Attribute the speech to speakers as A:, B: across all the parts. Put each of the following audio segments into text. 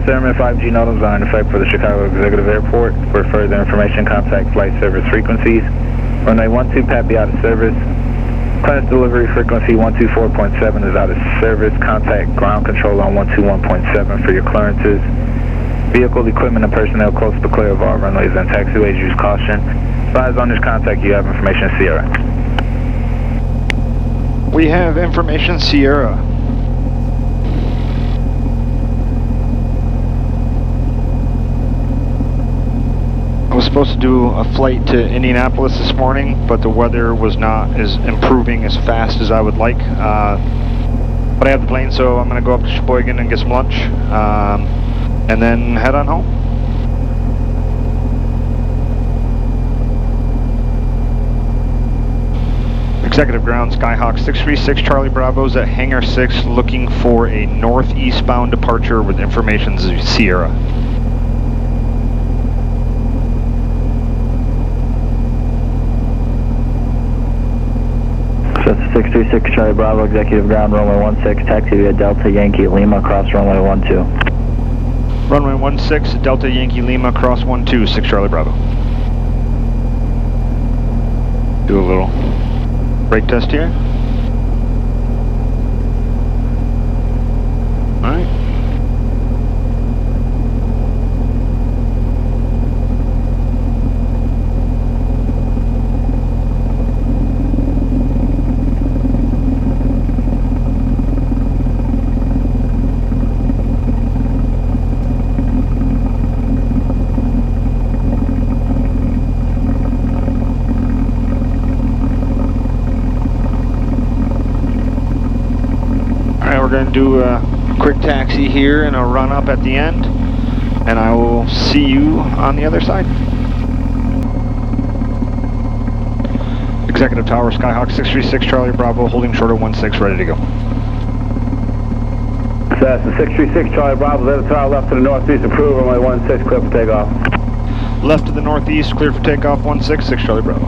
A: Airman 5G NOTAMs are in effect for the Chicago Executive Airport. For further information, contact flight service frequencies. Runway 12, PAT be out of service. Clearance delivery frequency 124.7 is out of service. Contact ground control on 121.7 for your clearances. Vehicle, equipment, and personnel close to clear of all runways and taxiways. Use caution. Advise on this contact you have information Sierra.
B: We have information Sierra. I was supposed to do a flight to Indianapolis this morning, but the weather was not as improving as fast as I would like. But I have the plane, so I'm going to go up to Sheboygan and get some lunch, and then head on home. Executive ground, Skyhawk 636 Charlie Bravo's at Hangar 6, looking for a northeastbound departure with information Sierra.
A: Cessna 636 Charlie Bravo, executive ground, runway 16, taxi via Delta Yankee Lima, cross runway 12.
B: Runway 16, Delta Yankee Lima, cross 12, 6 Charlie Bravo. Do a little brake test here. All right. We're going to do a quick taxi here and a run up at the end, and I will see you on the other side. Executive Tower, Skyhawk 636 Charlie Bravo, holding short of 16, ready to go.
A: Cessna 636 Charlie Bravo, let tower left to the northeast, approve, runway 16, clear for takeoff.
B: Left to the northeast, clear for takeoff, 16, 6 Charlie Bravo.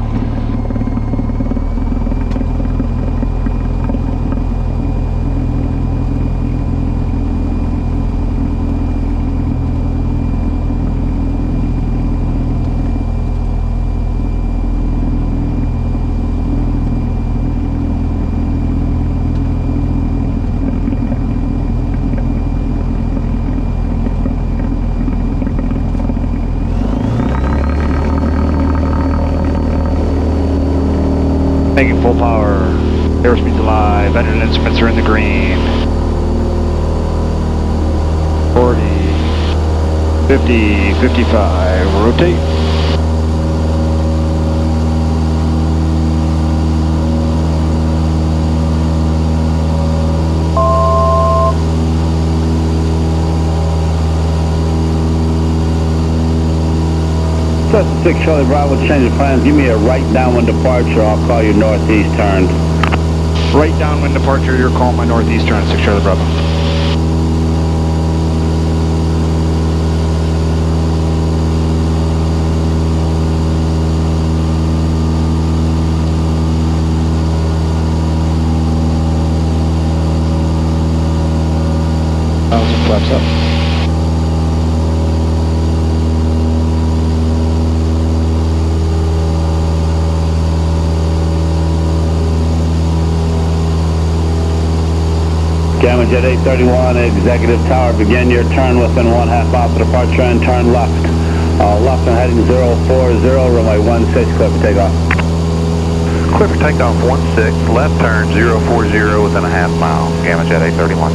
B: Making full power, airspeed's alive, engine instruments are in the green. 40, 50, 55, rotate.
A: Cessna 6 Charlie Bravo, change of plans. Give me a right downwind departure. I'll call you northeast turn.
B: Right downwind departure, you're calling my northeast turn, 6 Charlie Bravo. Flaps up.
A: Gamma Jet 831, executive tower, begin your turn within 1/2 mile to departure and turn left. Left and heading 040, runway 16, clear for takeoff.
C: Clear for takeoff 16, left turn 040 within a 1/2 mile, Gamma Jet 831.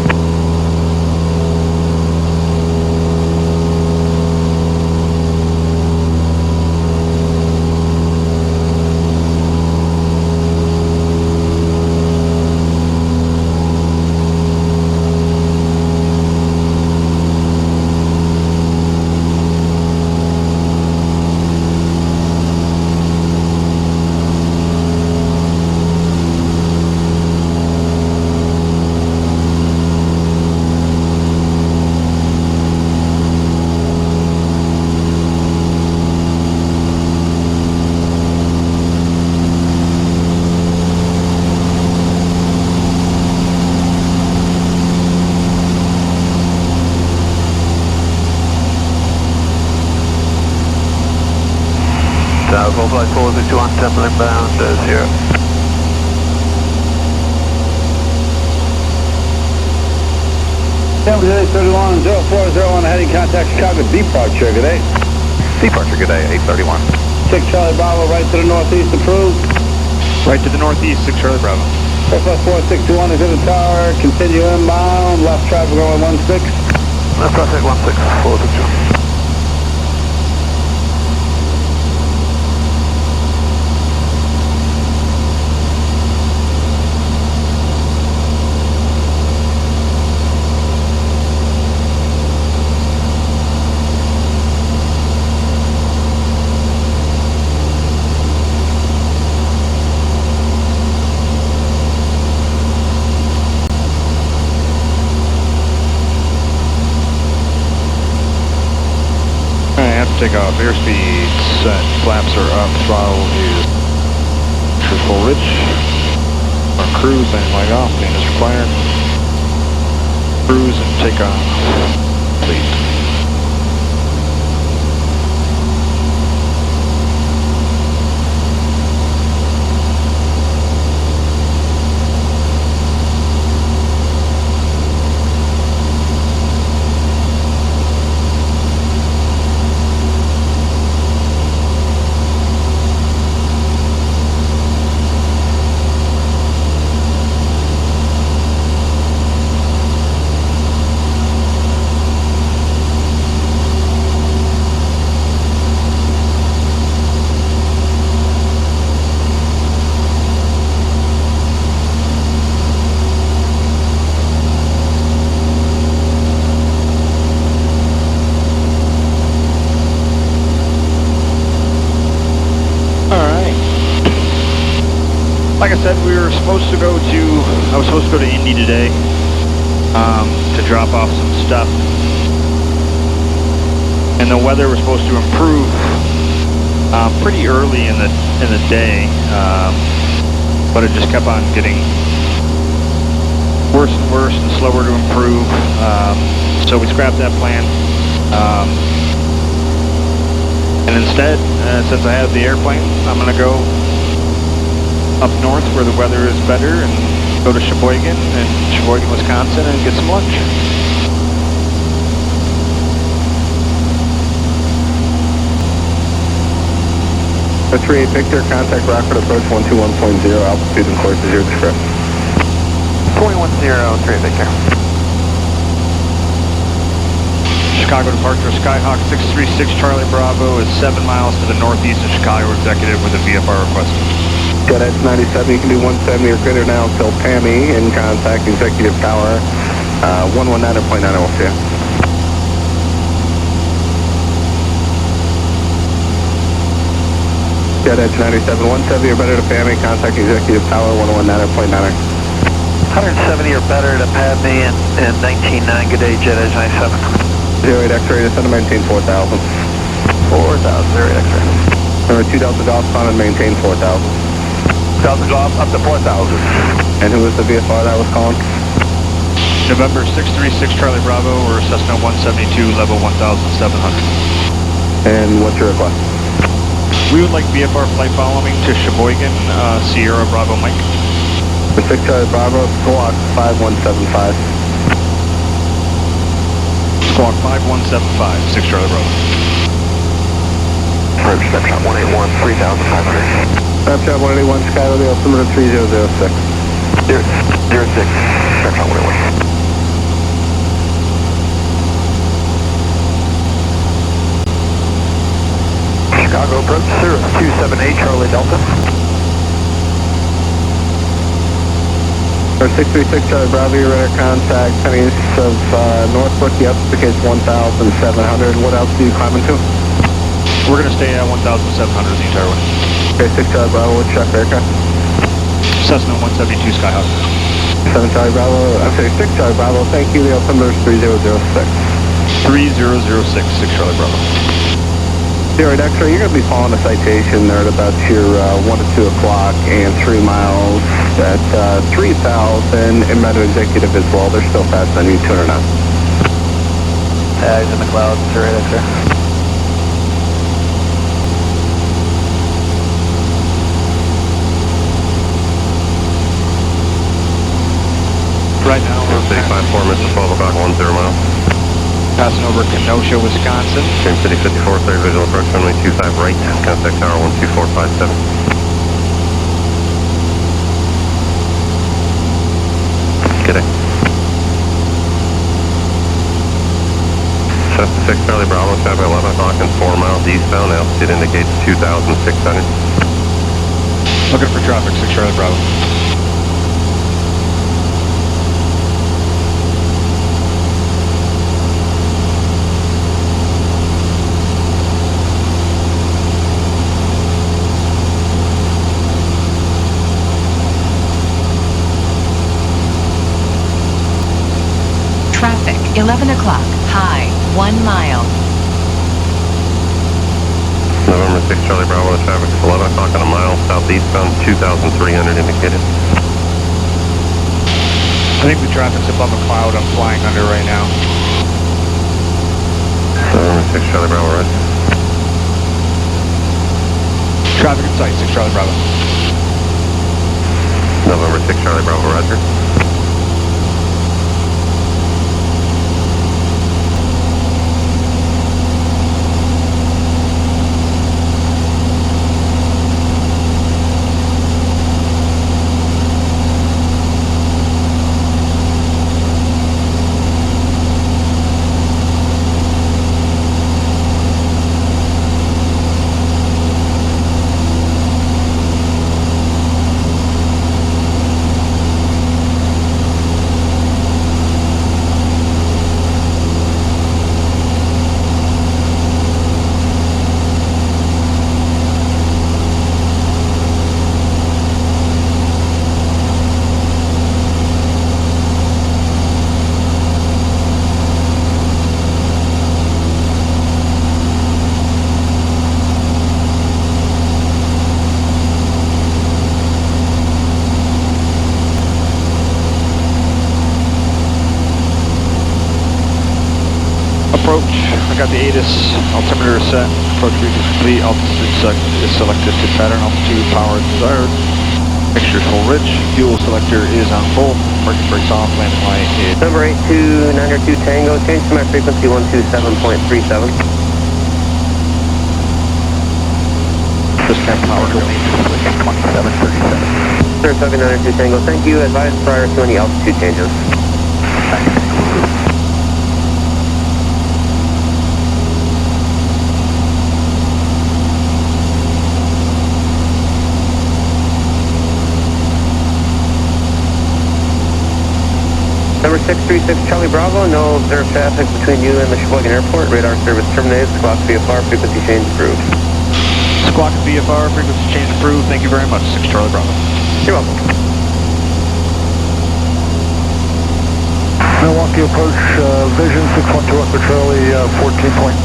C: Chicago, flight 461, 10 inbound, 0.
D: Temple 31, 0401, heading contact Chicago departure, good day.
C: Departure, good day, 831.
D: 6 Charlie Bravo, right to the northeast, approved.
B: Right to the northeast, 6 Charlie Bravo.
D: Airplus 4621 is in the tower, continue inbound, left traffic on 16.
C: Left traffic 16, 462.
B: Takeoff, airspeed set, flaps are up, throttle is for full rich. Or cruise, landing flag off, man is required. Cruise and takeoff, please. Like I said, I was supposed to go to Indy today to drop off some stuff, and the weather was supposed to improve pretty early in the day, but it just kept on getting worse and worse and slower to improve. So we scrapped that plan, and instead, since I have the airplane, I'm going to go up north where the weather is better and go to Sheboygan, Wisconsin, and get some lunch.
A: A 38 Victor, contact Rockford approach 121.0, altitude and course is your discretion.
C: 21-0, 38 Victor.
B: Chicago departure, Skyhawk 636 Charlie Bravo is 7 miles to the northeast of Chicago Executive with a VFR request.
A: JetX 97, you can do 170 or greater now until PAMI in contact Executive Tower, 119.9, I will see you. JetX 97, 170 or better to PAMI, contact Executive Tower, 119.9.
C: 170 or better to PAMI and 19.9, good day, JetX 97.
A: 08 X-ray, descend to maintain 4,000.
C: 4,000, 08 X-ray.
A: Number 2 Delta Golf, on and maintain 4,000.
C: Delta Golf up to 4,000.
A: And who was the VFR that was calling?
B: November 636 Charlie Bravo or Cessna 172 level 1,700.
A: And what's your request?
B: We would like VFR flight following to Sheboygan, Sierra Bravo Mike.
A: For 6 Charlie Bravo, squawk 5175.
B: Squawk 5175, 6 Charlie Bravo.
C: Approach snapshot 181, 3,500.
A: Snapshot 181, Chicago, the altimeter 3006.
C: 06, snapshot 181. Chicago approach 028 Charlie Delta.
A: For 636 Charlie Bravo, you're radar contact, heading east of Northbrook, the altitude is 1,700. What else do you climb into?
B: We're going to stay at 1,700 the entire way.
A: Okay, 6 Charlie Bravo, what's your aircraft?
B: Cessna 172 Skyhawk.
A: 7 Charlie Bravo, I'm sorry, 6 Charlie Bravo, thank you, the altimeter is 3006.
B: 3006, 6 Charlie Bravo.
A: Zero X-ray, you're going to be following a citation there at about your 1 to 2 o'clock and 3 miles at 3,000 in Meadow Executive as well. They're still fast on you, 200 knots.
C: He's in the clouds, Zero X-ray. 54, Mr. 12 o'clock, 10 miles.
B: Passing over Kenosha, Wisconsin.
C: Stream City 54, clear visual approach, runway 25 right, contact tower 12457. Good day. Cessna 6 Charlie Bravo, traffic 11 o'clock and 4 miles eastbound, altitude indicates 2,600.
B: Looking for traffic, 6 Charlie Bravo.
E: Traffic, 11 o'clock, high, 1 mile.
C: November 6 Charlie Bravo, the traffic is 11 o'clock on a mile, southeastbound, 2,300 indicated.
B: I think the traffic's above a cloud I'm flying under right now.
C: November 6 Charlie Bravo, right?
B: Traffic in sight, 6 Charlie Bravo.
C: November 6 Charlie Bravo, roger.
B: Approach, I got the ATIS, altimeter is set, approach region complete, altitude is selected to pattern, altitude, power desired, mixture is full rich, fuel selector is on full, emergency brakes off, landing light is...
F: Number 82902 Tango, change to my frequency 127.37.
B: Discount power domain is 2737.
F: Sir, 7902 Tango, thank you. Advise prior to any altitude changes. Number 636 Charlie Bravo, no observed traffic between you and the Sheboygan Airport. Radar service terminated. Squawk VFR, frequency change approved.
B: Squawk VFR, frequency change approved. Thank you very much, 6 Charlie Bravo.
F: You're welcome.
G: Milwaukee approach, vision 612 Upper Charlie, 14 point.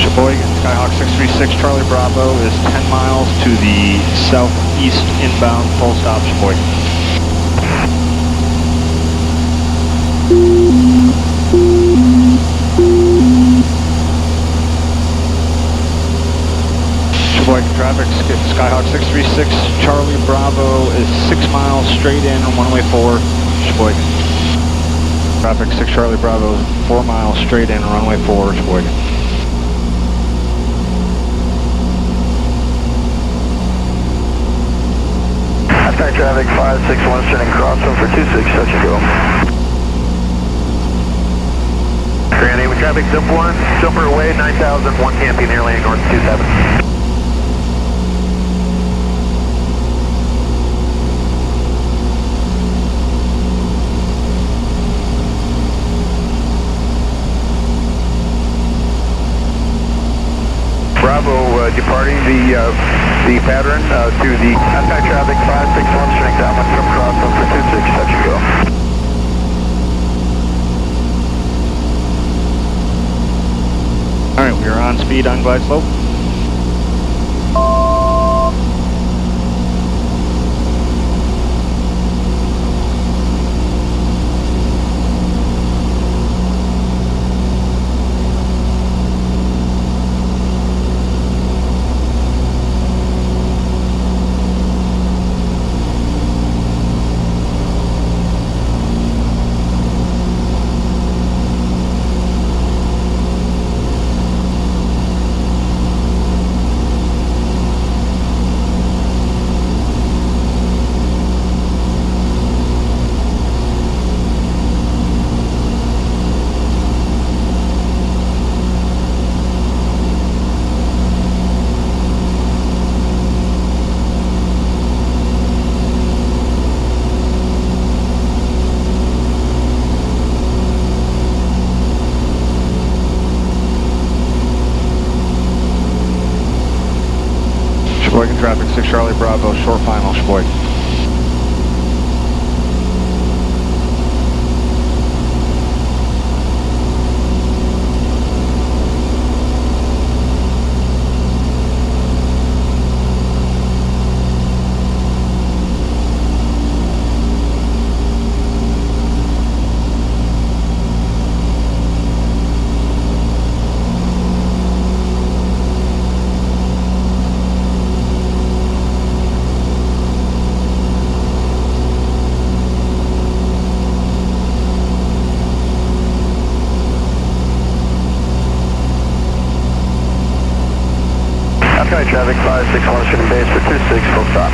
B: Sheboygan, Skyhawk 636 Charlie Bravo is 10 miles to the southeast inbound, full stop Sheboygan. Sheboygan traffic, Skyhawk 636 Charlie Bravo is 6 miles straight in on runway 4, Sheboygan. Traffic 6 Charlie Bravo, 4 miles straight in on runway 4, Sheboygan.
G: Attack traffic 561 sending crossing for 26, touch and go.
C: Grand Haven traffic, zip 1, jumper away, 9000, 1 camping near lane north 27. Bravo, departing the pattern to the
G: Attack traffic 561 sending downwind from crossing for 26, touch and go.
B: Alright, we are on speed on glide slope. Charlie Bravo, short final, Sheboygan.
G: County traffic 561 shooting base for 26, full stop.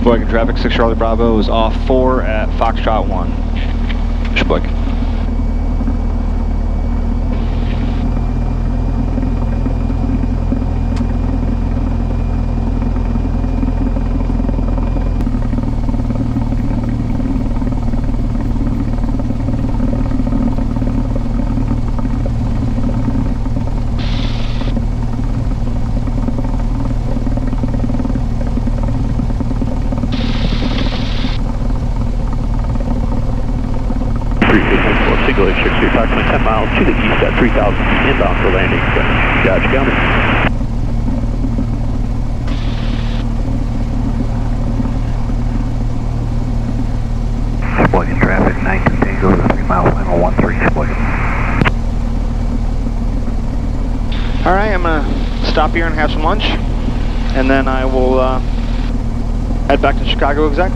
B: Sheboygan traffic, 6 Charlie Bravo is off 4 at Foxtrot 1. Sheboygan.
C: Approximately 10 miles to the east at 3,000, inbound for landing. Gotcha, coming.
G: Sheboygan traffic, 19 Tango, 3 mile final, 13 Sheboygan.
B: Alright, I'm gonna stop here and have some lunch, and then I will head back to Chicago Exec.